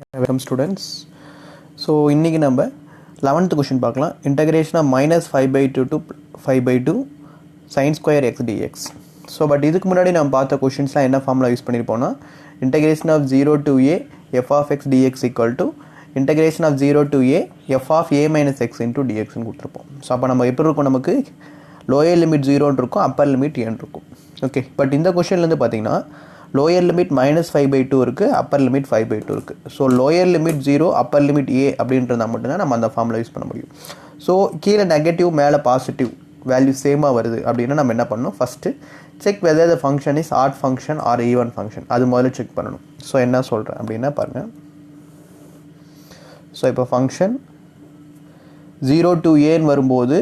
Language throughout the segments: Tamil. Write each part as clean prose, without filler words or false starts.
Welcome students. So இன்னைக்கு நம்ம 11th question பார்க்கலாம். Integration of -5/2 to 5/2 sin square x dx. So but இதுக்கு முன்னாடி நம்ம பார்த்த क्वेश्चंसலாம் என்ன formula use பண்ணிருப்போம்னா integration of 0 to a f of x dx equal to integration of 0 to a f of a minus x into dx ன்னு கொடுத்திருப்போம். ஸோ அப்போ நம்ம எப்படி இருக்கும், நமக்கு லோயர் லிமிட் 0 இருக்கும், அப்பர் லிமிட் n இருக்கும். ஓகே, பட் இந்த கொஸ்டின்லேருந்து பார்த்தீங்கன்னா லோயர் லிமிட் -5/2 இருக்குது, அப்பர் லிமிட் 5/2 இருக்குது. So lower limit 0, upper limit a அப்படின்றதா மட்டும்தான் நம்ம அந்த ஃபார்முலா யூஸ் பண்ண முடியும். ஸோ கீழே நெகட்டிவ் மேலே பாசிட்டிவ் வேல்யூ சேமாக வருது அப்படின்னா நம்ம என்ன பண்ணணும், first check whether the function is odd function or even function, அது முதல்ல செக் பண்ணணும். ஸோ என்ன சொல்கிறேன் அப்படின்னா பாருங்கள். ஸோ இப்போ ஃபங்க்ஷன் 0 to a வரும்போது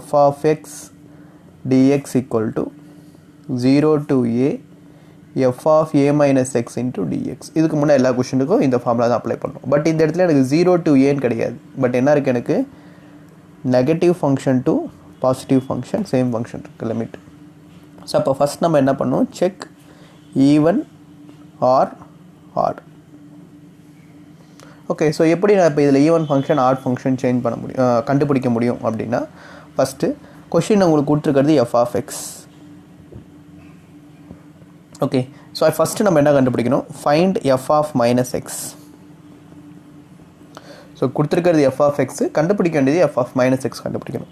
f of x dx equal to 0 to a f of a minus x into dx. இதுக்கு முன்னே எல்லா கொஷனுக்கும் இந்த ஃபார்முலா தான் அப்ளை பண்ணணும். பட் இந்த இடத்துல எனக்கு 0 to a கிடையாது. பட் என்ன இருக்குது, எனக்கு negative function to positive function same function இருக்குது லிமிட். ஸோ அப்போ ஃபஸ்ட் நம்ம என்ன பண்ணணும், check even or odd. Okay, so எப்படி நான் இப்போ இதில் even function odd function change பண்ண முடியும், கண்டுபிடிக்க முடியும் அப்படின்னா ஃபஸ்ட்டு கொஷின் உங்களுக்கு கொடுத்துருக்கிறது f of x. Okay, so first நம்ம என்ன கண்டுபிடிக்கணும், find f of minus x. So கொடுத்துருக்கிறது f of x, கண்டுபிடிக்க வேண்டியது f of minus x கண்டுபிடிக்கணும்.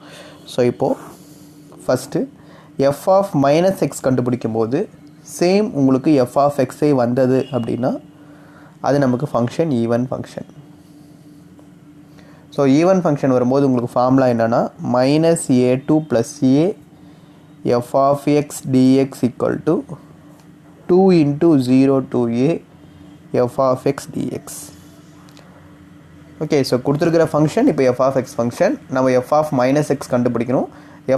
ஸோ இப்போது first f of minus x கண்டுபிடிக்கும் போது சேம் உங்களுக்கு f of x வந்தது அப்படின்னா அது நமக்கு function even function. So even function வரும்போது உங்களுக்கு ஃபார்முலா என்னென்னா -a2 + a f of x dx equal to 2 into 0 to a f of x dx. Okay, so கொடுத்துருக்கிற ஃபங்க்ஷன் இப்போ f of x ஃபங்க்ஷன், நம்ம f of minus x கண்டுபிடிக்கணும்.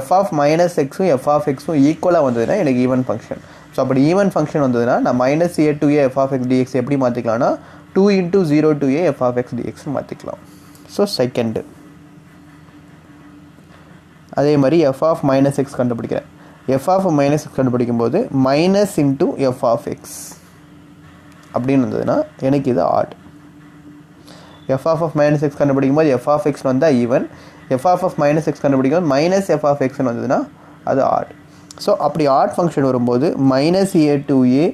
f of minus xும் f of xும் ஈக்குவலாக வந்ததுன்னா எனக்கு ஈவன் ஃபங்க்ஷன். ஸோ அப்படி ஈவன் ஃபங்க்ஷன் வந்ததுன்னா நான் -a to a f of x dx எப்படி மாற்றிக்கலாம்னா 2 into 0 to a f of x dx மாற்றிக்கலாம். ஸோ செகண்டு அதே மாதிரி f of minus x கண்டுபிடிக்கிறேன். f of minus x கண்டுபிடிக்கும் போது minus into f of x அப்படின்னு வந்ததுன்னா எனக்கு இது add. f of minus x கண்டுபிடிக்கும் போது f of x வந்தால் even, f of minus x கண்டுபிடிக்கும் போது மைனஸ் f of x வந்ததுன்னா அது ஆட். ஸோ அப்படி ஆட் ஃபங்க்ஷன் வரும்போது -a to a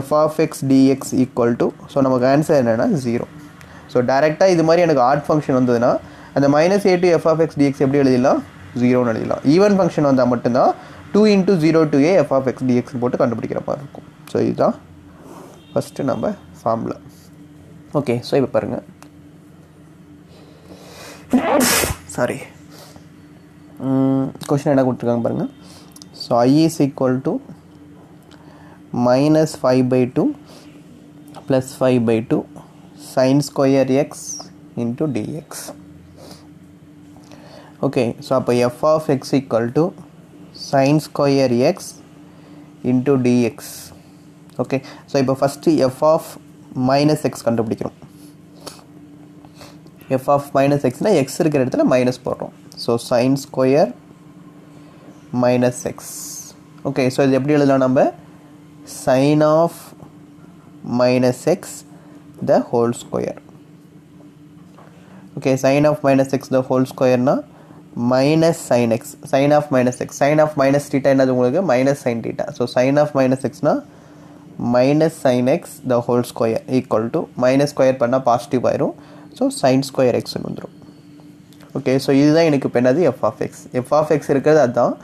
f of x dx equal to, so நமக்கு ஆன்சர் என்னென்னா 0. ஸோ டேரெக்டாக இது மாதிரி எனக்கு ஆட் ஃபங்க்ஷன் வந்ததுன்னா அந்த -a to f of x dx எப்படி எழுதிடலாம், 0ன்னு எழுதிடலாம். ஈவன் ஃபங்க்ஷன் வந்தால் மட்டும்தான் 2 into 0 to a f of x dx போட்டு கண்டுபிடிக்கிற மாதிரி இருக்கும். ஸோ இதுதான் ஃபஸ்ட்டு நம்ம ஃபார்முலா. ஓகே, ஸோ இப்போ பாருங்கள், சாரி கொஷின் என்ன கொடுத்துருக்காங்க பாருங்கள். So I is equal to -5/2 + 5/2 sin square x into dx. Okay, so அப்போ f of x equal to sin square x into dx. Okay, so இப்போ first f of minus x கண்டுபிடிக்கிறோம். f of minus xனா x இருக்கிற இடத்துல மைனஸ் போடுறோம். So sin square minus x. Okay, so இது எப்படி எழுதலாம், நம்ம sin of minus x the whole square. Okay, sin of minus x the whole squareனா minus sin x, sin of minus x, sin of minus theta என்னது உங்களுக்கு minus sin theta. So sin of minus xனா minus sin x the whole square equal to minus square பண்ணால் பாசிட்டிவ் ஆயிரும். ஸோ sin square x வந்துடும். ஓகே, ஸோ இதுதான் எனக்கு இப்போ என்னது f of x. f of x இருக்கிறது அதுதான்.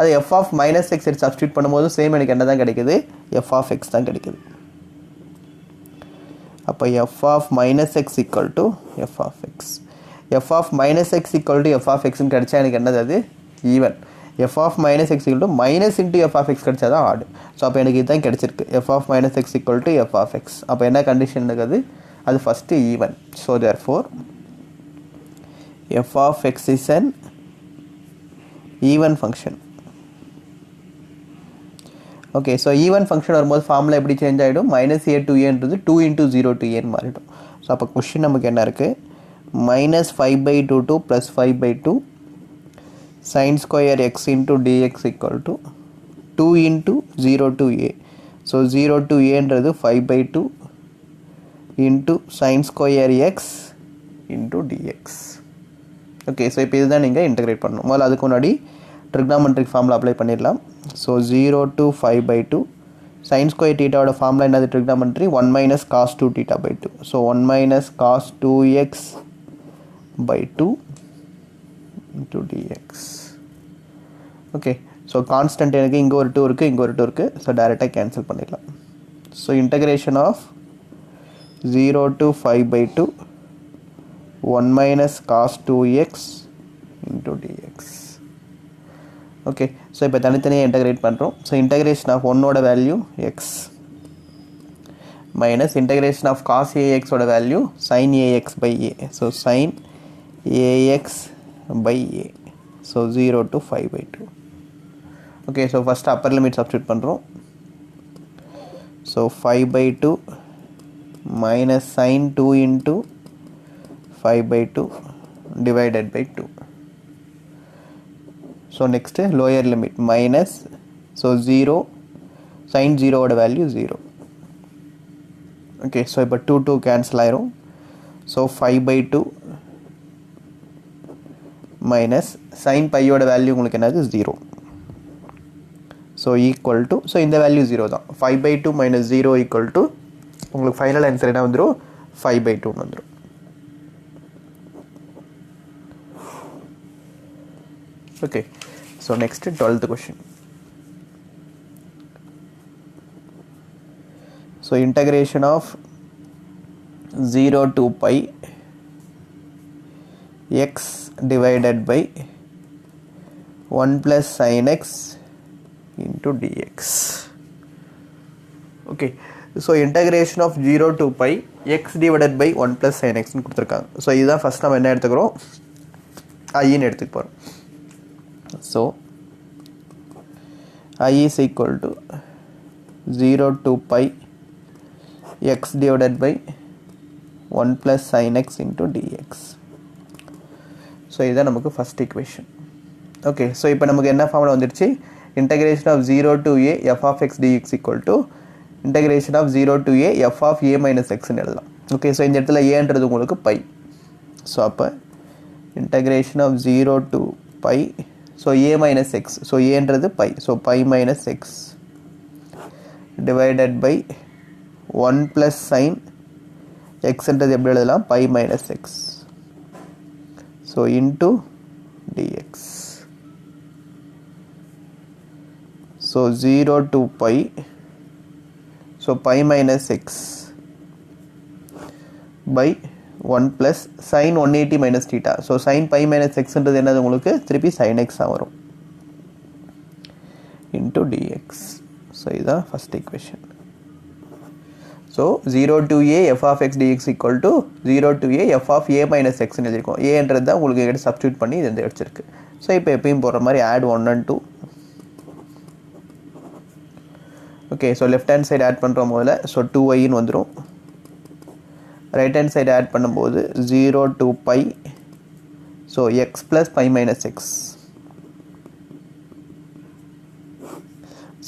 அது f of minus x substitute பண்ணும்போது சேம் எனக்கு என்ன தான் கிடைக்குது, f of x தான் கிடைக்குது. அப்போ f of minus x equal to f of x. f of minus x equal to f of xன்னு கிடைச்சா எனக்கு என்னது, அது even. f of minus x equal to minus into f of x கிடைச்சா தான் ஆட். ஸோ அப்போ எனக்கு இதுதான் கிடைச்சிருக்கு, f of minus x equal to f of x. அப்போ என்ன கண்டிஷன் இருக்குது, அது first even. So therefore f of x is an even function. Okay, so even function வரும்போது ஃபார்முலா எப்படி சேஞ்ச் ஆகிடும், -a to aன்றது 2 into 0 to a மாறிடும். ஸோ அப்போ கொஷின் நமக்கு என்ன இருக்குது, -5/2 to +5/2 sin square x into dx equal to 2 into 0 to a. So 0 to a என்றது 5/2 into sin square x into dx. Okay, so இப்போ இதுதான் நீங்கள் இன்டெகிரேட் பண்ணணும். முதல்ல அதுக்கு முன்னாடி ட்ரிக்னாமெட்ரிக் ஃபார்முலா அப்ளை பண்ணிடலாம். So 0 to 5/2 sin square theta formula என்னது trigonometry 1 minus cos 2 theta by 2. So 1 minus cos 2x by 2 into dx. Okay, so constant எனக்கு இங்கே ஒரு 2 இருக்குது, இங்கே ஒரு 2 இருக்குது. ஸோ டைரெக்டாக கேன்சல் பண்ணிடலாம். So integration of 0 to 5/2 1 minus cos 2x into dx. Okay, so இப்போ தனித்தனியாக இன்டகிரேட் பண்ணுறோம். ஸோ இன்டகிரேஷன் ஆஃப் 1ஓட value x minus integration of cos ஏஎக்ஸோட value sine a x by a. So sine a x by a. So 0 to 5/2. Okay, so first upper limit substitute பண்ணுறோம். So 5/2 minus sin 2 into 5/2 divided by 2. So next lower limit minus, so 0 sin 0 oda value 0. Okay, so இப்போ 2 cancel ஆயிரும். So 5/2 minus sin pi oda value உங்களுக்கு என்னது 0. So equal to, so இந்த value 0 தான். 5/2 minus 0 equal to உங்களுக்கு ஃபைனல் ஆன்சர் என்ன வந்துடும் 5/2 வந்துடும். Okay, so next 12th question. So integration of 0 to pi x divided by 1 plus sin x into dx. Okay, so integration of 0 to pi x divided by 1 plus sin x னு கொடுத்துருக்காங்க. ஸோ இதுதான் ஃபஸ்ட் நம்ம என்ன எடுத்துக்கிறோம் ஐன்னு எடுத்துக்க போகிறோம். So I is equal to 0 to pi x divided by 1 plus sin x into dx. So இதுதான் நமக்கு ஃபஸ்ட் equation. ஓகே, ஸோ இப்போ நமக்கு என்ன ஃபார்முலா வந்துடுச்சு integration of 0 to a f of x dx equal to integration of 0 to a f of a minus x ன்னு எழுதலாம். ஓகே, ஸோ இந்த இடத்துல ஏன்றது உங்களுக்கு பை. ஸோ அப்போ integration of 0 to pi, so a minus x, so ஏன்றது pi, so pi minus x divided by 1 plus sin xன்றது எப்படி எழுதலாம் pi minus x, so into dx. So 0 to pi, so pi minus x by 1 plus sin 180 minus theta. So sin pi minus xன்றது என்னது உங்களுக்கு திருப்பி sin x வரும் into dx. ஸோ இதுதான் first equation. So 0 to a f of x dx equal to 0 to a f of a minus x ன்னு எழுதிருக்கோம். ஏன்றது தான் உங்களுக்கு எடுத்து சப்ஸ்டியூட் பண்ணி இது வந்து எடுத்துருக்கு. ஸோ இப்போ எப்பயும் போடுற மாதிரி add 1 and 2. Okay, so left hand side add பண்ணுற போதில் ஸோ 2iன்னு வந்துடும். ரைட் ஹேண்ட் சைடு ஆட் பண்ணும்போது 0 to pi, so x plus pi minus x.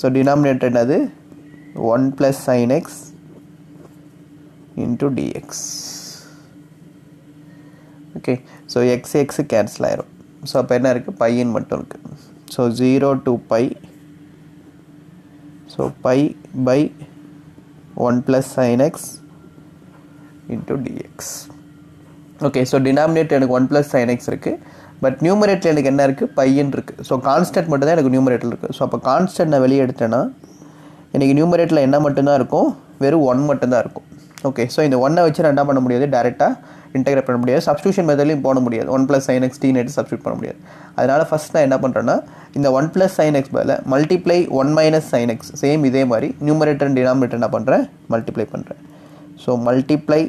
So denominator என்னது 1 plus sin x into dx. Okay, so x cancel ஆயிரும். ஸோ அப்போ என்ன இருக்குது பையன் மட்டும் இருக்குது. So 0 to pi, so pi by 1 plus sin x into dx. okay, so denominator எனக்கு 1 plus sin x இருக்குது, பட் நியூமரேட்டர் எனக்கு என்ன இருக்குது பையன் இருக்குது. ஸோ கான்ஸ்டன்ட் மட்டும் தான் எனக்கு நியூமரேட்டர் இருக்குது. ஸோ அப்போ கான்ஸ்டன்ட் நான் வெளியே எடுத்தேன்னா எனக்கு நியூமரேட்டரில் என்ன மட்டும்தான் இருக்கும் வெறும் 1 மட்டும்தான் இருக்கும். ஓகே, ஸோ இந்த 1 வச்சு நான் என்ன பண்ண முடியாது டேரெக்டாக இன்டெகிரேட் பண்ண முடியாது, சப்ஸ்டியூஷன் மெத்தட்லையும் போட முடியாது. 1 plus sin x t net substitute பண்ண முடியாது. அதனால் ஃபஸ்ட் நான் என்ன பண்ணுறேன்னா இந்த 1 plus sin x பதில் multiply 1 minus sin x, same இதே மாதிரி நியூமரேட்டர் அண்ட் டினாமினேட்டர் என்ன பண்ணுறேன் மல்டிப்ளை பண்ணுறேன். So multiply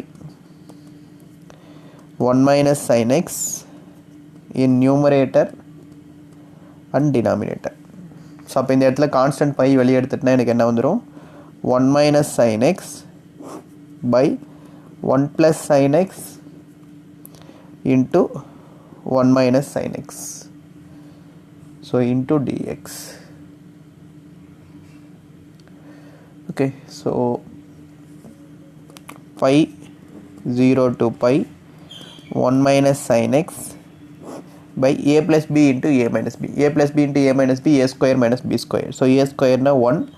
1 minus sin x in numerator and denominator. So அப்போ இந்த இடத்துல கான்ஸ்டன்ட் பை வெளியே எடுத்துட்டுனா எனக்கு என்ன வந்துடும் 1 minus sin x by 1 plus sin x into 1 minus sin x, so into dx. okay, so pi 0 to pi 1 minus sin x by a plus b into a minus b. A plus b into a minus b, a square minus b square. So a square na 1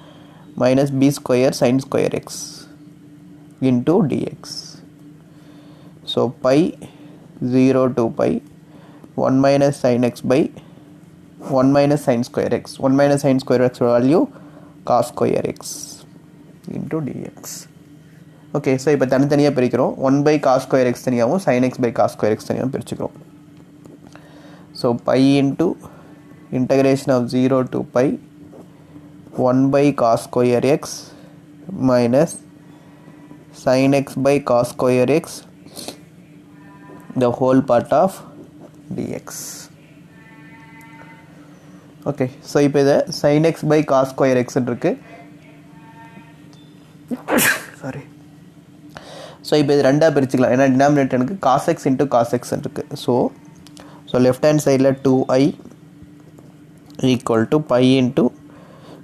minus b square sin square x into dx. So pi 0 to pi 1 minus sin x by 1 minus sin square x. 1 minus sin square x value cos square x into dx. Okay, so இப்போ தனித்தனியாக பிரிக்கிறோம். 1 by cos square x தனியாகவும் sin x by cos square x தனியாகவும் பிரிச்சுக்கிறோம். So pi into integration of 0 to pi 1 by cos square x minus sin x by cos square x the whole part of dx. Okay, so இப்போ இதை sin x by cos square x இருக்கு. Sorry. So இப்போ இது ரெண்டாக பிரிச்சுக்கலாம். ஏன்னா டினாமினேட்டருக்கு cos x into cos x இருக்கு. So left hand side la 2i equal to pi into,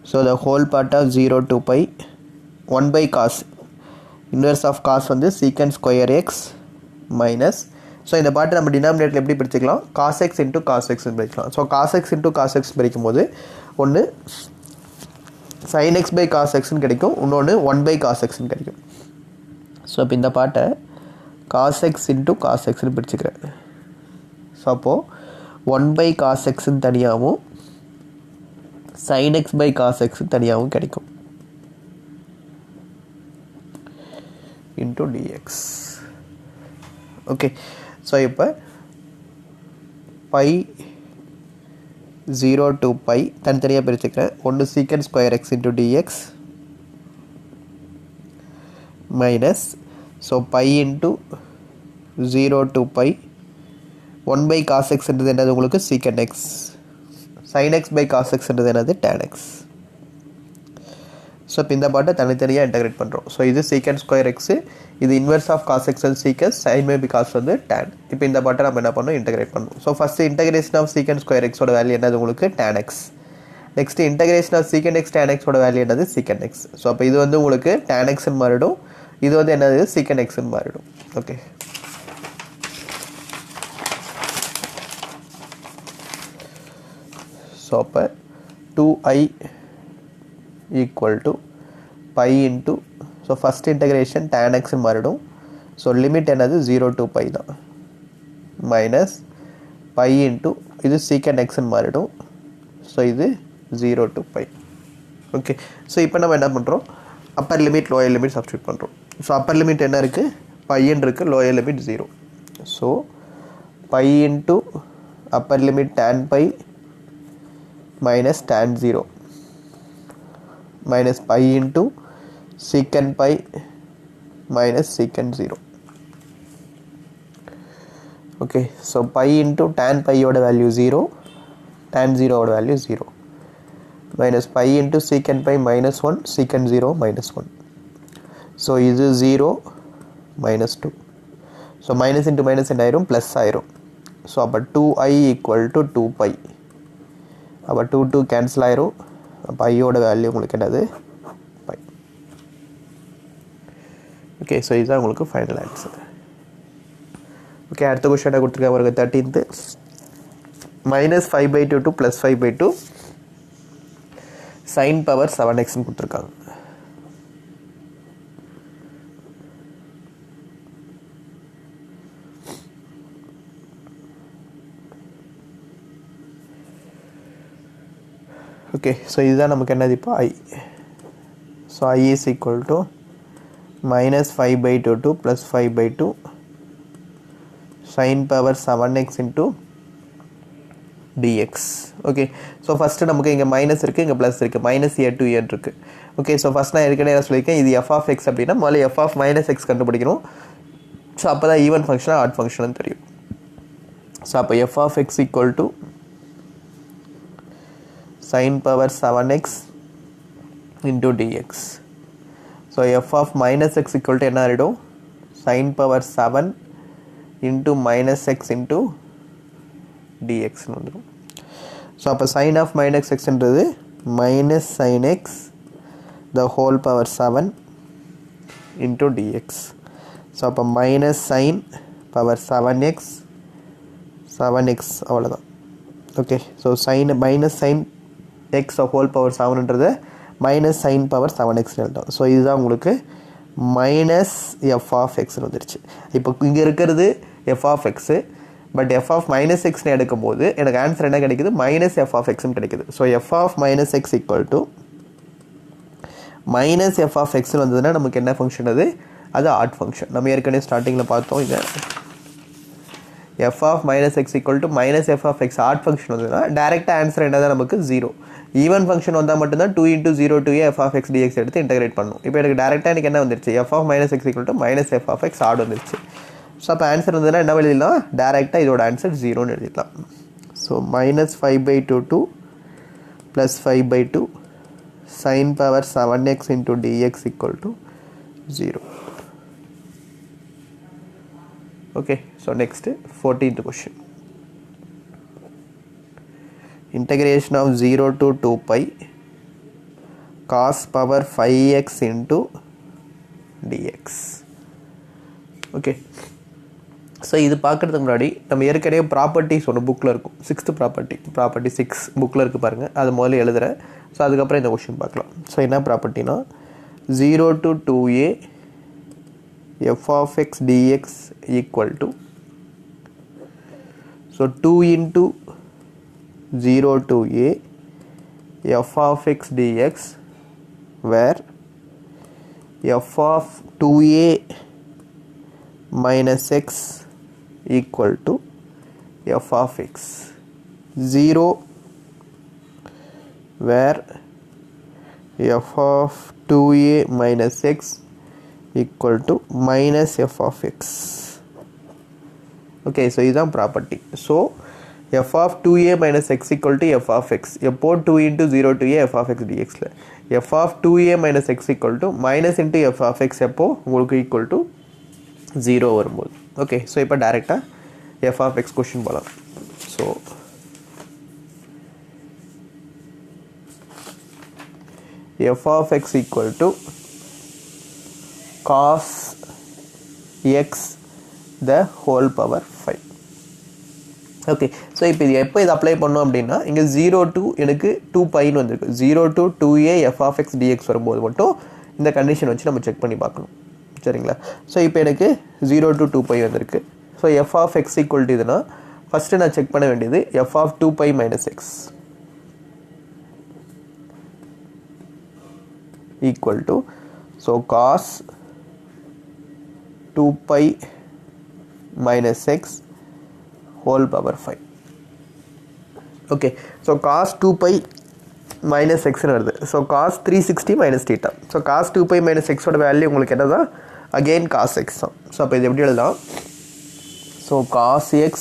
so the whole part of 0 to pi 1 by cos, inverse of cos வந்து secant square x minus, so இந்த பார்ட் நம்ம டினாமினேட்டர் எப்படி பிரிச்சுக்கலாம், cos x into cos x பிரிக்கலாம். So cos x into cos x பிரிக்கும் போது ஒன்று sin x by cos x கிடைக்கும், இன்னொன்று 1 by cos x கிடைக்கும். ஸோ இப்போ இந்த பார்ட்டை cos x into cos x பிரிச்சுக்கிறேன். ஸோ அப்போது 1 by cos x தனியாகவும் sin x by cos x தனியாகவும் கிடைக்கும் into dx. ஓகே, ஸோ இப்போ பை 0 to pi தனித்தனியாக பிரிச்சுக்கிறேன். ஒன்று secant square x into dx minus, so pi into 0 to pi 1 by cos x என்றது என்னது உங்களுக்கு secant x, sin x by cos x என்றது என்னது tan x. ஸோ இப்போ இந்த பார்ட்டை தனித்தனியாக இன்டகிரேட் பண்ணுறோம். ஸோ இது secant square x, இது inverse of cos x and secant, sin by cos வந்து tan. இப்போ இந்த பார்ட்டை நம்ம என்ன பண்ணணும், இன்டகிரேட் பண்ணணும். So first integration of secant square x ஓட வேல்யூ என்னது உங்களுக்கு tan x. Next integration of secant x tan x ஓட வேல்யூ என்னது secant x. ஸோ அப்போ இது வந்து உங்களுக்கு tan x மாறிடும், இது வந்து என்னது secant x மாறிடும். ஓகே, ஸோ அப்போ 2i equal to pi into, so first integration tan x மாறிடும். ஸோ லிமிட் என்னது 0 to pi தான், மைனஸ் pi into இது secant x மாறிடும். ஸோ இது 0 to pi. ஓகே, ஸோ இப்போ நம்ம என்ன பண்ணுறோம், upper limit lower limit substitute பண்ணுறோம். ஸோ அப்பர் லிமிட் என்ன இருக்குது, பையன் இருக்குது, lower limit 0. So pi into upper limit tan pi minus tan 0 minus pi into secant pi minus secant 0. Okay, so pi into tan pi oda value 0, tan 0 oda value 0 minus pi into secant pi minus 1, secant 0 minus 1. So இது 0 minus 2. So minus into minus என்ன ஆயிரும், plus ஆயிரும். So அப்போ 2i equal to 2 pi. அப்போ 2 cancel ஆயிரும். அப்போ ஐயோட வேல்யூ உங்களுக்கு என்னது, pi. ஓகே, ஸோ இதுதான் உங்களுக்கு ஃபைனல் ஆன்சர். ஓகே, அடுத்த கொஸ்டின் என்ன கொடுத்துருக்காங்க பாருங்க, 13th -5/2 to +5/2 sin power 7x கொடுத்துருக்காங்க. ஓகே, ஸோ இதுதான் நமக்கு என்னது இப்போ i. So i is equal to -5/2 to +5/2 sin power 7x into dx. Okay, so first நமக்கு இங்கே மைனஸ் இருக்குது, இங்கே ப்ளஸ் இருக்குது, -a to a இருக்குது. ஓகே, ஸோ ஃபஸ்ட் நான் ஏற்கனவே என்ன சொல்லியிருக்கேன், இது f of x அப்படின்னா முதல்ல f of -x கண்டுபிடிக்கணும். ஸோ அப்போ தான் ஈவன் ஃபங்க்ஷனாக ஆட் ஃபங்க்ஷன் தெரியும். ஸோ அப்போ f of x equal to sin power 7x into dx. So f of minus x equal to என்ன ஆகிடும், sin power 7 into minus x into dx வந்துடும். ஸோ அப்போ sin of minus x என்றது minus sin x the whole power 7 into dx. So அப்போ மைனஸ் சைன் பவர் 7x அவ்வளோதான். ஓகே, so sine minus sine x whole power 7ன்றது மைனஸ் சைன் பவர் 7x எழுதும். ஸோ இதுதான் உங்களுக்கு மைனஸ் எஃப் ஆஃப் எக்ஸ்னு வந்துருச்சு. இப்போ இங்கே இருக்கிறது f of x, but f of minus எக்ஸ்னு எடுக்கும் போது எனக்கு ஆன்சர் என்ன கிடைக்குது, மைனஸ் எஃப் ஆஃப் எக்ஸ்னு கிடைக்குது. So f of minus x equal to minus f of எக்ஸ்னு வந்ததுன்னா நமக்கு என்ன ஃபங்க்ஷன் அது ஆட் ஃபங்க்ஷன். நம்ம ஏற்கனவே ஸ்டார்டிங்கில் பார்த்தோம். இதை f of minus x equal to minus f of x odd function வந்ததுன்னா டேரெக்டாக ஆன்சர் என்ன தான் நமக்கு 0. ஈவன் ஃபங்க்ஷன் வந்தால் மட்டும்தான் 2 × 0 to a f of x dx எடுத்து இன்டெகிரேட் பண்ணணும். இப்போ எனக்கு டேரெக்டாக எனக்கு என்ன வந்துருச்சு, f of minus x equal to minus f of x odd வந்துருச்சு. ஸோ அப்போ ஆன்சர் வந்ததுன்னா என்ன எழுதிடலாம், டேரெக்டாக இதோட ஆன்சர் 0ன்னு எழுதிடலாம். So minus 5/2 plus 5/2 sin power 7x into dx equal to 0. Okay, so next 14th question. Integration of 0 to 2 pi cos power 5x into dx. Okay, so இது பார்க்குறதுக்கு முன்னாடி நம்ம ஏற்கனவே ப்ராப்பர்ட்டிஸ் ஒன்று புக்கில் இருக்கும், 6th ப்ராப்பர்ட்டி 6 புக்கில் இருக்குது பாருங்கள், அது முதல்ல எழுதுகிறேன். ஸோ அதுக்கப்புறம் இந்த கொஷின் பார்க்கலாம். ஸோ என்ன ப்ராப்பர்ட்டினா 0 to 2a f of x dx equal to, so 2 into 0 to a f of x dx where f of 2a minus x equal to f of x. 0 where f of 2a minus x equal to minus f of x. Okay, so this is property. So f of 2a minus x equal to f of x. எப்போ 2 into 0 to a f of x dx f of 2a minus x equal to minus into f of x எப்போ உங்களுக்கு equal to 0 வரும்போது. ஓகே, ஸோ இப்போ டைரெக்டாக f of x கொஷின் போகலாம். So f of x equal to cos x the whole power 5. Okay, so இப்போ இது எப்போ இது அப்ளை பண்ணோம் அப்படின்னா இங்கே 0 to எனக்கு 2 பைன்னு வந்திருக்கு. 0 to 2a f of x dx வரும்போது மட்டும் இந்த கண்டிஷன் வச்சு நம்ம செக் பண்ணி பார்க்கணும். சரிங்களா? ஸோ இப்போ எனக்கு 0 to 2 பை வந்திருக்கு. So f of x equal to இதுனா ஃபஸ்ட்டு நான் செக் பண்ண வேண்டியது f of 2 pi minus x equal to, so cos 2 pi minus x whole power 5. Okay, so cos 2 pi minus x ன்னு வருது. So cos 360 minus theta. So cos 2 pi minus x ஓட வேல்யூ உங்களுக்கு என்னதான், again cos x தான். ஸோ அப்போ இது எப்படி எழுதலாம், so cos x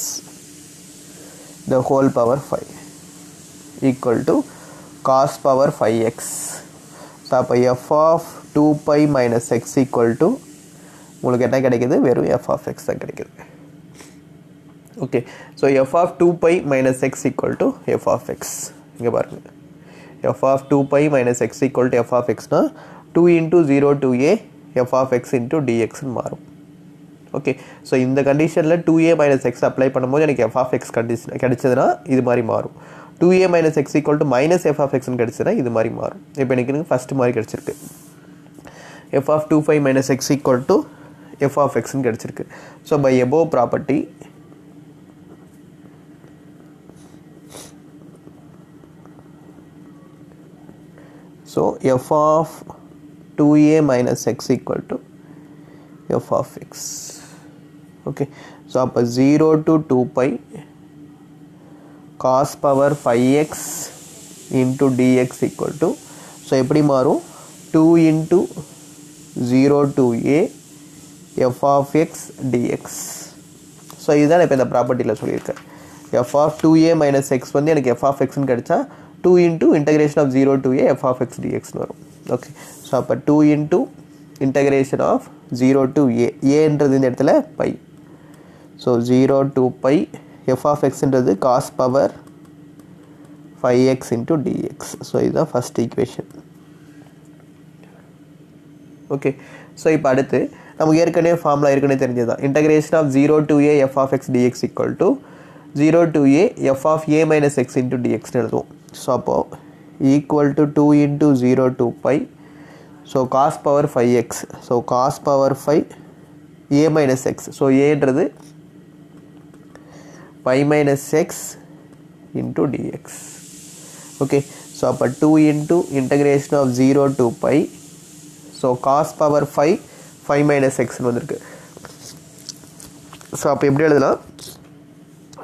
the whole power 5 equal to cos power 5x. So அப்போ f of 2 pi minus x equal to உங்களுக்கு என்ன கிடைக்குது, வெறும் f of x தான் கிடைக்குது. Okay, so f of 2 pi minus x equal to f of x. இங்கே பாருங்கள், f of 2 pi minus x equal to f of x னா 2 into 0 to a f of x into dx மாறும். ஓகே, ஸோ இந்த கண்டிஷனில் 2a minus x அப்ளை பண்ணும்போது எனக்கு f of x கண்டிஷன் கிடைச்சதுன்னா இது மாதிரி மாறும். 2a minus x equal to minus f of x கிடைச்சதுன்னா இது மாதிரி மாறும். இப்போ எனக்கு ஃபஸ்ட்டு மாதிரி கிடச்சிருக்கு, f of 2 pi minus x equal to f of x கிடச்சிருக்கு. So by above property so f of 2a minus x equal to f of x. Okay, so அப்போ 0 to 2 pi cos power 5x into dx equal to, so எப்படி மாறும், 2 into 0 to a f of x dx. So இதுதான் இப்போ இந்த ப்ராப்பர்ட்டியில் சொல்லியிருக்கேன். f of 2a minus x வந்து எனக்கு f of x கிடைச்சா 2 into integration of 0 to a f of x dx வரும். ஓகே, ஸோ அப்போ 2 into integration of 0 to a, ஏன்றது இந்த இடத்துல pi. So 0 to pi f of xன்றது cos power 5x into dx. So இதுதான் ஃபஸ்ட் ஈக்குவேஷன். ஓகே, ஸோ இப்போ அடுத்து நமக்கு ஏற்கனவே ஃபார்முலா ஏற்கனவே தெரிஞ்சதுதான். Integration of 0 to a f of x dx equal to 0 to a f of a minus x into dx எழுதுவோம். ஸோ அப்போ equal to 2 into 0 to pi. So cos power 5x. So cos power 5 a minus x. So ஏன்றது pi minus x into dx. Okay, so அப்போ 2 into integration of 0 to pi. So cos power 5 minus x வந்திருக்கு. ஸோ அப்போ எப்படி எழுதலாம்?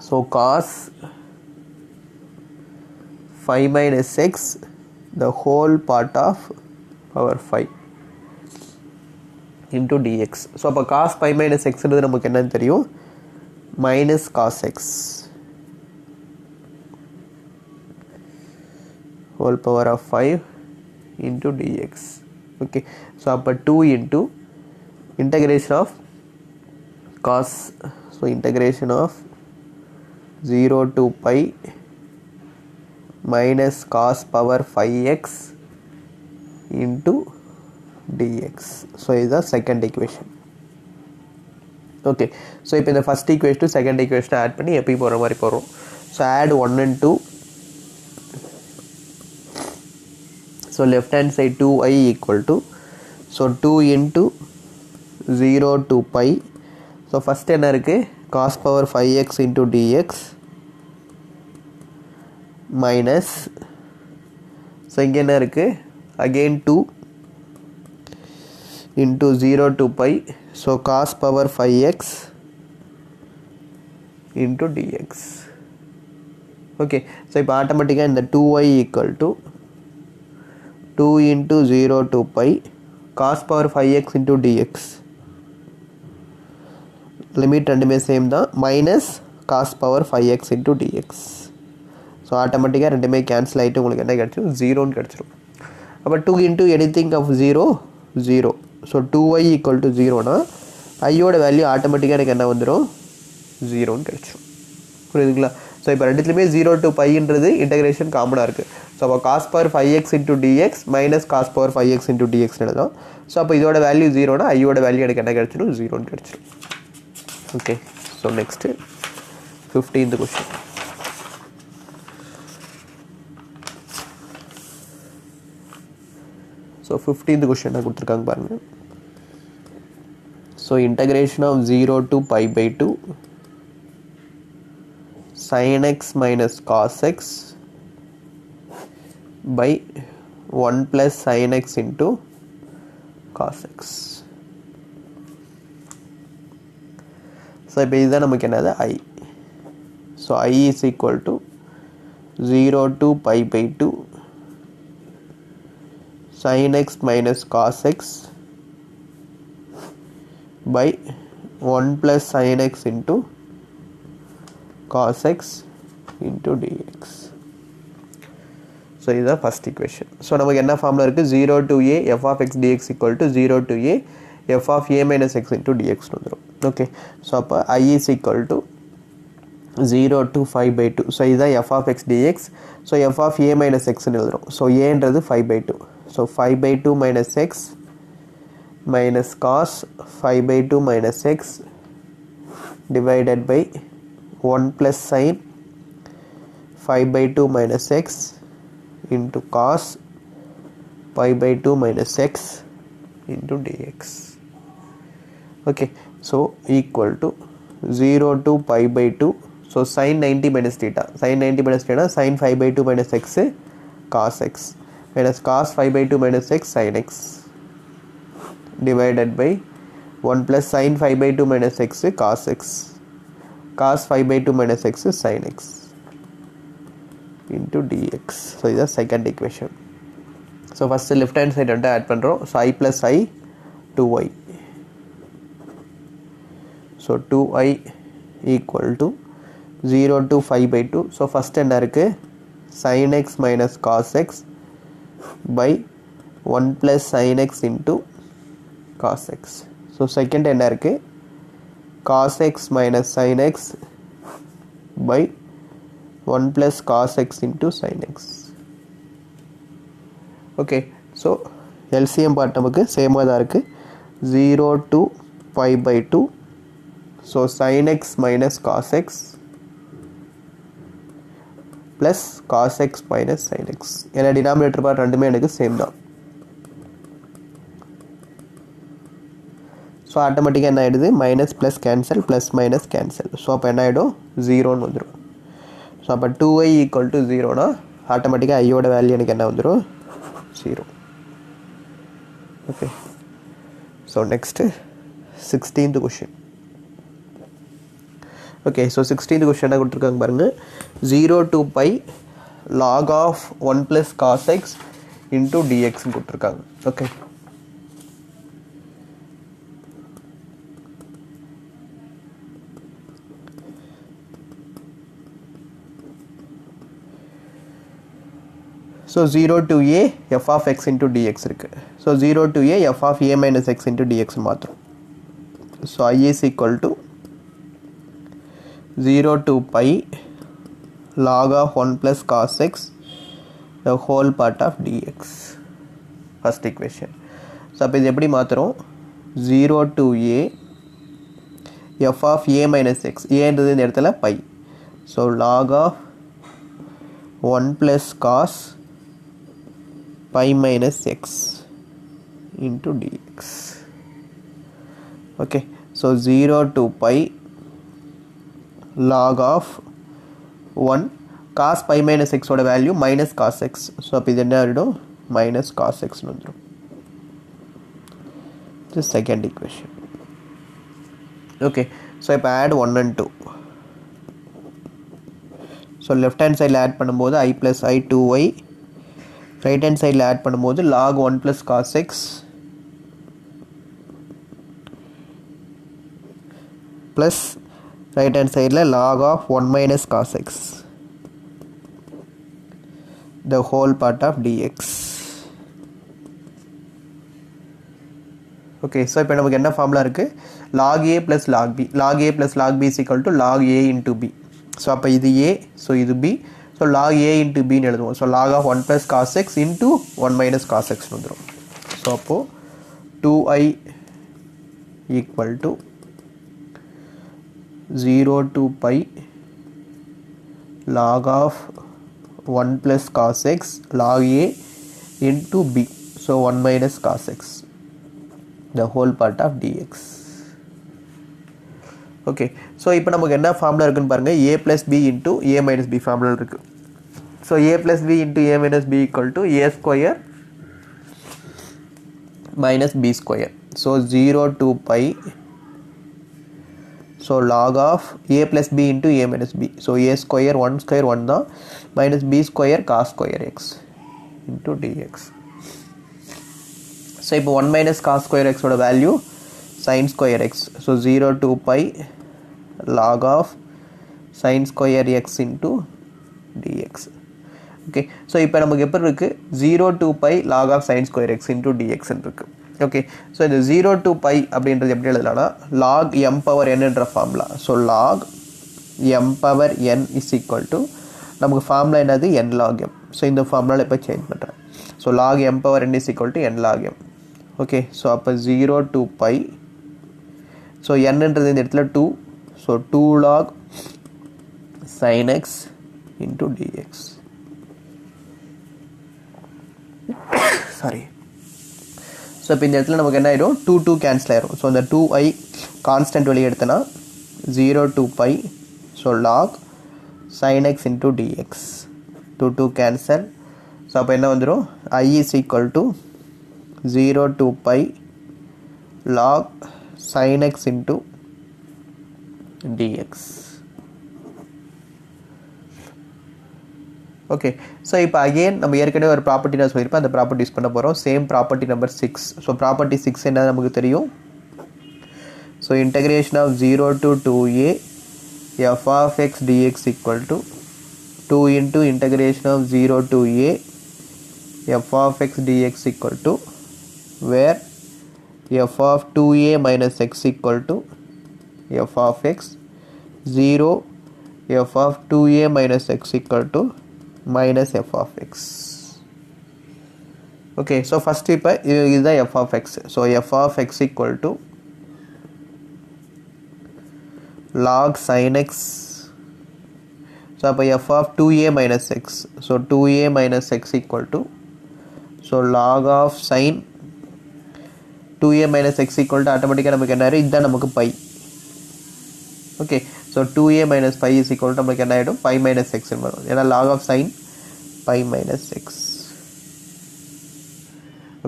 So cos 5 minus x the whole part of power 5 into dx. So அப்போ cos 5 minus xன்றது நமக்கு என்னன்னு தெரியும், minus cos x whole power of 5 into dx. okay, so அப்போ 2 into integration of cos, so integration of 0 to pi minus cos power 5x into dx. so is the second equation. okay, so இப்போ இந்த first equation to second equation add பண்ணி எப்படி போற மாதிரி போறோம். so add 1 and 2. so left hand side 2i equal to, so 2 into 0 to pi. so first என்ன இருக்கு, cos power 5x into dx minus, so இங்க என்ன இருக்கு, again 2 into 0 to pi. so cos power 5x into dx. okay, so இப்போ ஆட்டோமேட்டிக்காக இந்த 2y equal to 2 into 0 to pi cos power 5x into dx. Limit ரெண்டுமே சேம் தான், minus cos power 5x into dx. So ஆட்டோமேட்டிக்காக ரெண்டுமே கேன்சல் ஆகிட்டு உங்களுக்கு என்ன கிடச்சிடும், 0ன்னு கிடச்சிடும். அப்போ 2 into anything of 0 0. So 2y equal to 0னா ஐயோட வேல்யூ ஆட்டோமேட்டிக்காக எனக்கு என்ன வந்துடும், 0ன்னு கிடச்சிடும். புரியுதுங்களா? ஸோ இப்போ ரெண்டுத்துலேயுமே 0 to பைன்றது இன்டகிரேஷன் காமனாக இருக்குது. ஸோ அப்போ cos power 5x into dx minus cos power 5x into dx எழுதும். ஸோ அப்போ இதோட வேல்யூ 0னா ஐயோட வேல்யூ எனக்கு என்ன கிடச்சிடும், 0ன்னு கிடச்சிடும். Okay, so next 15th question. So 15th question என்ன கொடுத்துருக்காங்க பாருங்கள். So integration of 0 to pi by 2 sin x minus cos x by 1 plus sin x into cos x. So இப்போ இதுதான் நமக்கு என்னது, i. So i is equal to 0 to pi by 2 sin x minus cos x by 1 plus sin x into cos x into dx. So இதுதான் ஃபஸ்ட் equation. ஸோ நமக்கு என்ன ஃபார்முலா இருக்குது, 0 to a f of x dx equal to 0 to a f of a minus x into dx வந்துடும். ஓகே, ஸோ அப்போ i is equal to 0 to 5 by 2. So இதுதான் f of x dx. So f of a minus xன்னு எழுதுகிறோம். ஸோ ஏன்றது 5 by 2. So 5 by 2 minus x minus cos 5 by 2 minus x divided by 1 plus sin 5 by 2 minus x into cos 5 by 2 minus x into dx. okay, so equal to 0 to pi by 2. so sin 90 minus theta, sin 90 minus theta sin 5 by 2 minus x cos x minus cos 5 by 2 minus x sin x divided by 1 plus sin 5 by 2 minus x cos x cos 5 by 2 minus x sin x into dx. so this is second equation. so first left hand side வந்து add பண்றோம். so I plus I 2y. so 2i equal to 0 to 5 by 2. so first என்ன இருக்கு, sin x minus cos x by 1 plus sin x into cos x. so second என்ன இருக்கு, cos x minus sin x by 1 plus cos x into sin x. okay, so LCM part நமக்கு சேமாக தான் இருக்குது. 0 to 5/2. So sin x minus cos x plus cos x minus sin x. ஏன்னா டினாமினேட்டர் பார்ட் ரெண்டுமே எனக்கு சேம் தான். ஸோ ஆட்டோமேட்டிக்காக என்ன ஆகிடுது, minus plus cancel plus minus cancel. So அப்போ என்ன ஆகிடும், 0ன்னு வந்துடும். ஸோ அப்போ 2i ஈக்குவல் டு 0னா ஆட்டோமேட்டிக்காக ஐயோட வேல்யூ எனக்கு என்ன வந்துடும், 0. Okay. So next 16th question. Okay. So 16th question என்ன கொடுத்துருக்காங்க பாருங்கள். 0 to pi log of 1 plus cos x into dx கொடுத்துருக்காங்க. Okay. So 0 to a f of x into dx இருக்குது. So 0 to a f of a minus x into dx மாத்திரம். So I is equal to 0 to pi log of 1 plus cos x the whole part of dx. First equation. So அப்போ இது எப்படி மாத்திரம், 0 to a f of a minus x, ஏன்றது இந்த இடத்துல pi. So log of 1 plus cos pi minus x into dx. Okay. So 0 to pi log of 1 cos pi minus x ஓட value minus cos x. So அப்போ இது என்ன ஆகிடும், minus cos x வந்துடும். This second equation. Okay. So இப்போ add 1 and 2. So left hand சைடில் ஆட் பண்ணும்போது i plus i 2y, right hand சைடில் ஆட் பண்ணும்போது log 1 plus cos x plus right hand சைடில் log of 1 minus cos x the whole part of dx. Okay. So இப்போ நமக்கு என்ன ஃபார்முலா இருக்குது, log a plus log b. log a plus log b is equal to log a into b. So அப்போ இது a, ஸோ இது b. So log a into bன்னு எழுதுவோம். So log of 1 plus cos x into 1 minus cos x வந்துடும். ஸோ அப்போது 2i equal to 0 to pi log of 1 plus cos x log a into b. So 1 minus cos x the whole part of dx. Okay. So இப்போ நமக்கு என்ன ஃபார்முலா இருக்குன்னு பாருங்கள், a plus b into a minus b formula இருக்குது. So a plus b into a minus b equal to a square minus b square. So 0 to pi, so log of a plus b into a minus b. So a square 1 square 1 தான், minus b square cos square x into dx. So இப்போ 1 minus cos square x ஓட value sin square x. So 0 to pi log of sin square x into dx. Okay. So இப்போ நமக்கு எப்படி இருக்குது, 0 to pi log of sin square x into dx இருக்குது. ஓகே. ஸோ இந்த 0 to pi அப்படின்றது எப்படி எழுதலாம்னா log m power n என்ற formula. So log m power n is equal to, நமக்கு ஃபார்முலா என்னது, n log m. ஸோ இந்த ஃபார்முலாவில் இப்போ சேஞ்ச் பண்ணுறேன். So log m power n is equal to n log m. Okay. So அப்போ 0 to pi, ஸோ என்னன்றது இந்த இடத்துல 2, so 2 log sin x into dx. Sorry. So இப்போ இந்த இடத்துல நமக்கு என்ன ஆயிடும், 2 கேன்சல் ஆயிரும். ஸோ அந்த 2i கான்ஸ்டன்ட் வெளியே எடுத்தனா 0 to pi, so log sin x into dx. 2 cancel. So அப்போ என்ன வந்துடும், i is equal to 0 to pi log sin x into dx. Okay. So இப்போ அகெயின் நம்ம ஏற்கனவே ஒரு ப்ராப்பர்ட்டி நான் சொல்லியிருப்பேன், அந்த ப்ராப்பர்ட்டி யூஸ் பண்ண போகிறோம். Same property number 6. So property 6 என்ன நமக்கு தெரியும். So integration of 0 to 2a f of x dx equal to 2 into integration of 0 to a f of x dx equal to, where f of 2a minus x equal to f of x, 0 f of 2a minus x equal to minus f of x. Okay, so first இப்போ இதுதான் f of x. So f of x equal to log sin x. So அப்போ f of 2a minus x. So 2a minus x equal to, so log of sin 2a minus x equal to automatically நமக்கு என்ன ஆயிடும், இதுதான் நமக்கு pi. Okay, so 2a minus pi is equal to நமக்கு என்ன ஆயிடும், pi minus x வரும். ஏன்னா log of sin pi minus x.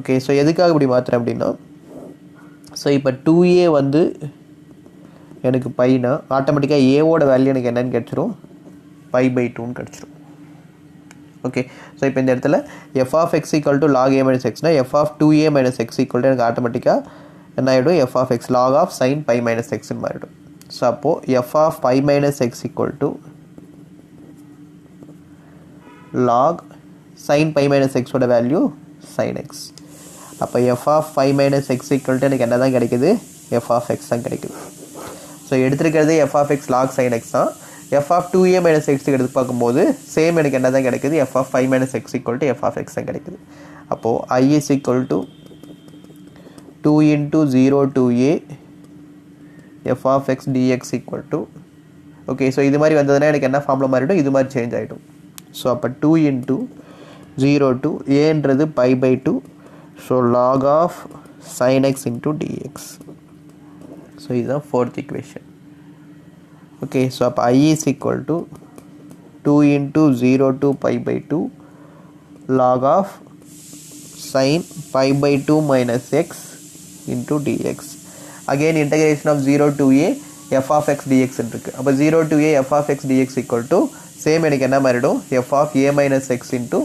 Okay, so எதுக்காக இப்படி மாத்துறேன் அப்படின்னா, so இப்போ 2a வந்து எனக்கு பைனா ஆட்டோமேட்டிக்காக ஏவோட வேல்யூ எனக்கு என்னன்னு கிடச்சிரும், pi by 2ன்னு கிடச்சிரும். ஓகே, ஸோ இப்போ இந்த இடத்துல f of x equal to log a minus xனா f of 2a minus x equal to எனக்கு ஆட்டோமேட்டிக்காக என்ன ஆகிடும், f of x log of sin pi minus xன்னு மாறிடும். ஸோ அப்போது f of pi minus x equal to log sin pi minus x ஓட வேல்யூ sin x. அப்போ f of pi minus x equal to எனக்கு என்ன தான் கிடைக்குது, f of x தான் கிடைக்குது. ஸோ எடுத்துருக்கிறது f of x log sin x தான். f of 2a minus x எடுத்து பார்க்கும்போது சேம் எனக்கு என்ன தான் கிடைக்குது, f of pi minus x equal to f of x தான் கிடைக்குது. அப்போது I is equal to 2 into 0 to a f of x dx equal to, okay, so இது மாதிரி வந்ததுன்னா எனக்கு என்ன ஃபார்மில் மாறிடும், இது மாதிரி சேஞ்ச் ஆகிடும். ஸோ அப்போ 2 into 0 to aன்றது pi by 2, so log of sin x into dx. So இதுதான் ஃபோர்த் equation. ஓகே, ஸோ அப்போ I is equal to 2 into 0 to pi by 2 log of sin pi by 2 minus x into dx. Again integration of 0 to a f of x dx இருக்கு. அப்போ 0 to a f of x dx equal to same எனக்கு என்ன மாறிடும், f of a minus x into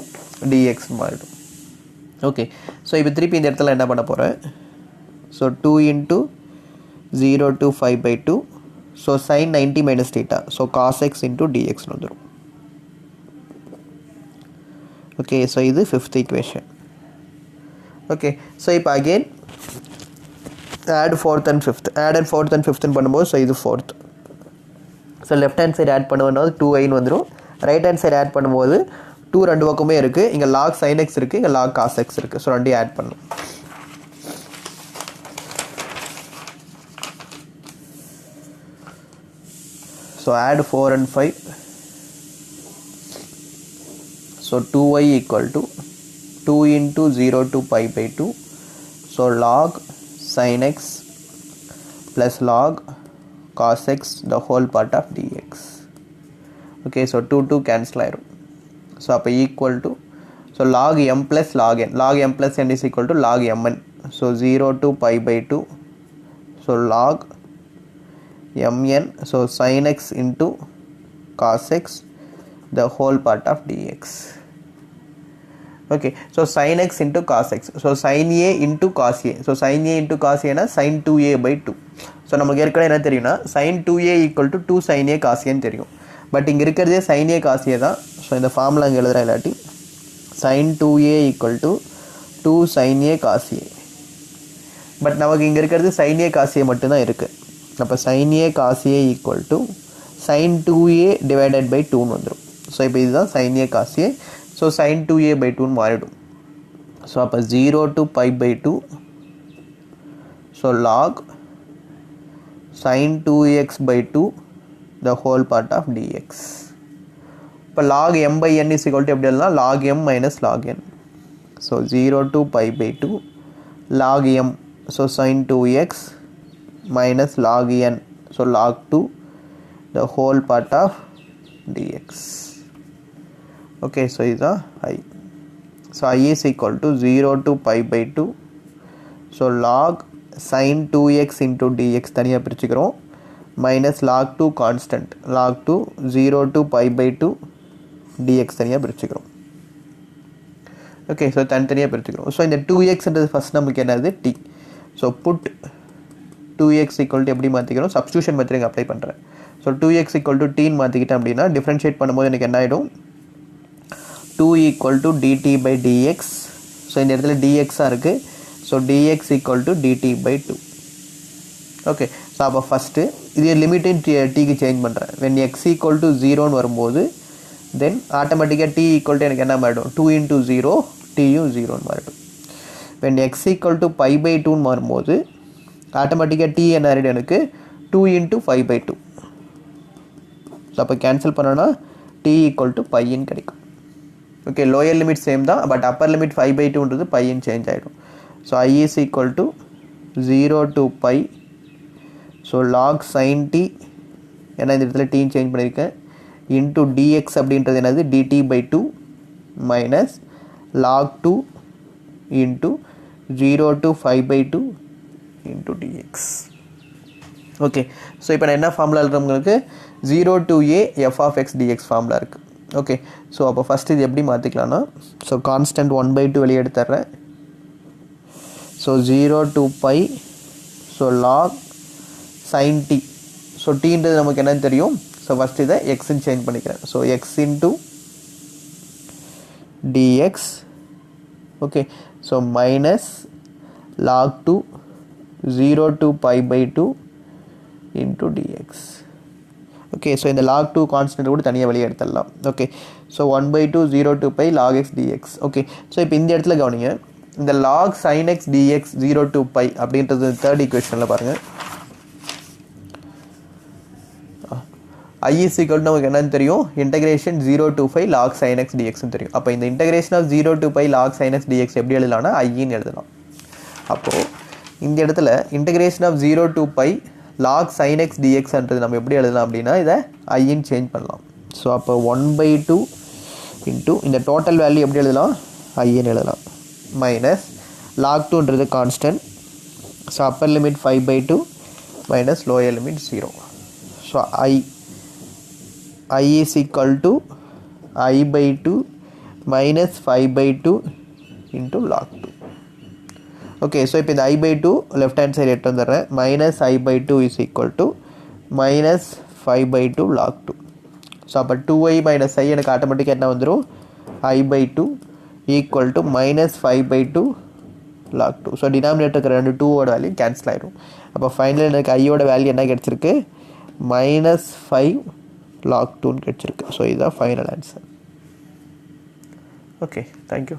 dx மாறிடும். ஓகே, ஸோ இப்போ திருப்பி இந்த இடத்துல என்ன பண்ண போகிறேன், so 2 into 0 to 5 by 2, so sin 90 minus theta, so cos x into dx வந்துடும். ஓகே, ஸோ இது ஃபிஃப்த் equation. ஓகே, ஸோ இப்போ again add fourth and fifth, add and fourth and fifth பண்ணும்போது ஸோ இது fourth. So left hand side add பண்ணும்போது 2iன்னு வந்துடும். ரைட் ஹேண்ட் சைடு ஆட் பண்ணும்போது 2 ரெண்டு பக்கமே இருக்குது. இங்கே log sin x இருக்குது, இங்கே log cos x இருக்குது. ஸோ ரெண்டையும் ஆட் பண்ணும். So add 4 and 5. So 2y equal to 2 into 0 to pi by 2. So log sin x plus log cos x the whole part of dx. Okay, so 2 cancel ஆயிரும். ஸோ அப்போ equal to, so log m plus log n, log m plus n is equal to log mn. So 0 to pi by 2, so log mn, so sin x into cos x the whole part of dx. Okay, so sin x into cos x, so sin a into cos a, so sin a into cos a na sin 2a by 2. so நமக்கு ஏற்கனவே என்ன தெரியும்னா sin 2a equal to 2 sin a cos a ன்னு தெரியும். பட் இங்கே இருக்கிறதே sin a cos a தான். ஸோ இந்த ஃபார்முலா இங்கே எழுதுகிறேன் இல்லாட்டி sin 2a equal to 2 sin a cos a. But நமக்கு இங்கே இருக்கிறது sin a cos a மட்டும்தான் இருக்குது. அப்போ sin a cos a equal to sin 2a divided by 2ன்னு வந்துடும். ஸோ இப்போ இதுதான் sin a cos a. So sin 2a by 2ன்னு மாறிடும். ஸோ அப்போ 0 to pi by 2, so log sin 2x by 2 the whole part of dx. இப்போ log m by n is equal to எப்படி எழுதலாம், log m minus log n. So 0 to pi by 2 log m, so sin 2x minus log n, so log 2 the whole part of dx. Okay, so is a I. So I is equal to 0 to pi by 2. So log sin 2x into dx தனியாக பிரிச்சுக்கிறோம், minus log 2 constant, log 2 0 to pi by 2 dx தனியாக பிரிச்சுக்கிறோம். ஓகே, ஸோ தனித்தனியாக பிரிச்சுக்கிறோம். ஸோ இந்த 2xன்றது ஃபஸ்ட் நமக்கு என்னது t. So put 2x equal to எப்படி மாற்றிக்கிறோம், சப்ஸ்டியூஷன் மெத்தட் அப்ளை பண்ணுறேன். ஸோ 2x equal to tன்னு மாற்றிக்கிட்டேன் அப்படின்னா டிஃப்ரென்ஷியேட் பண்ணும்போது எனக்கு என்ன ஆகிடும், 2 equal to dt by dx. So இந்த இடத்துல dxஆக இருக்குது. So dx equal to dt by 2. Okay, so அப்போ ஃபஸ்ட்டு இது லிமிட்டின் டீக்கு சேஞ்ச் பண்ணுறேன். when x equal to 0ன்னு வரும்போது தென் ஆட்டோமேட்டிக்காக t equal to எனக்கு என்ன மாறிடும், 2 into 0 tயும் 0ன்னு மாறிடும். when x equal to pi by 2ன்னு வரும்போது ஆட்டோமேட்டிக்காக t என்ன ஆகிடும் எனக்கு 2 into 5 by 2. ஸோ அப்போ கேன்சல் பண்ணோன்னா t ஈக்குவல் டு பைன்னு கிடைக்கும். ஓகே, லோயர் லிமிட் சேம் தான், பட் அப்பர் லிமிட் 5/2ன்றது பைன்னு சேஞ்ச் ஆகிடும். So I is equal to 0 to pi. So log sin t, ஏன்னா இந்த இடத்துல t சேஞ்ச் பண்ணியிருக்கேன், இன்ட்டு dx அப்படின்றது என்னது dt/2 minus log 2 into 0 to 5/2 into dx. Okay, so இப்போ நான் என்ன ஃபார்முலா எழுதுறவங்களுக்கு 0 to a f of x dx formula இருக்குது. ஓகே, ஸோ அப்போ ஃபஸ்ட் இது எப்படி மாற்றிக்கலாம்னா, ஸோ கான்ஸ்டன்ட் 1/2 வெளியே எடுத்துட்றேன். So 0 to pi, so log sin t, so டீன்றது நமக்கு என்னன்னு தெரியும். ஸோ ஃபஸ்ட் இதை எக்ஸ்ன்னு சேஞ்ச் பண்ணிக்கிறேன். So x into dx. Okay, so minus log 2 0 to pi/2 into dx. Okay, so இந்த log 2 கான்ஸ்டன்ட் கூட தனியாக வெளியே எடுத்துடலாம். Okay, so 1/2 0 to pi log x dx. Okay, so இப்போ இந்த இடத்துல கவனிங்க, இந்த log sin x dx 0 to pi அப்படின்றது தேர்ட் ஈக்குவேஷனில் பாருங்கள். I is equal to நமக்கு என்னன்னு தெரியும், integration 0 to pi log sin x dxன்னு தெரியும். அப்போ இந்த integration of 0 to pi log sin x dx எப்படி எழுதலாம்னா ஐன்னு எழுதலாம். அப்போது இந்த இடத்துல integration of 0 to pi log sin x dxன்றது நம்ம எப்படி எழுதலாம் அப்படின்னா இதை ஐன்னு சேஞ்ச் பண்ணலாம். ஸோ அப்போ 1/2 இன்ட்டு இந்த டோட்டல் வேல்யூ எப்படி எழுதலாம், ஐன்னு எழுதலாம், மைனஸ் log 2ன்றது constant. So upper limit 5/2 minus lower limit 0. So I is equal to I/2 minus 5/2 into log 2. Okay, so இப்போ இந்த I/2 லெஃப்ட் ஹேண்ட் சைடு எடுத்து வந்துடுறேன். Minus I/2 is equal to minus 5/2 log 2. So அப்போ 2i மைனஸ் I எனக்கு ஆட்டோமேட்டிக்காக என்ன வந்துடும், I/2 equal to minus 5/2 log 2. So denominator இருக்கிற ரெண்டு 2ஓட வேல்யூ கேன்சல் ஆகிடும். அப்போ ஃபைனல் எனக்கு ஐயோட வேல்யூ என்ன கிடச்சிருக்கு, மைனஸ் 5 log 2 கிடச்சிருக்கு. ஸோ இதுதான் ஃபைனல் ஆன்சர். Okay, thank you.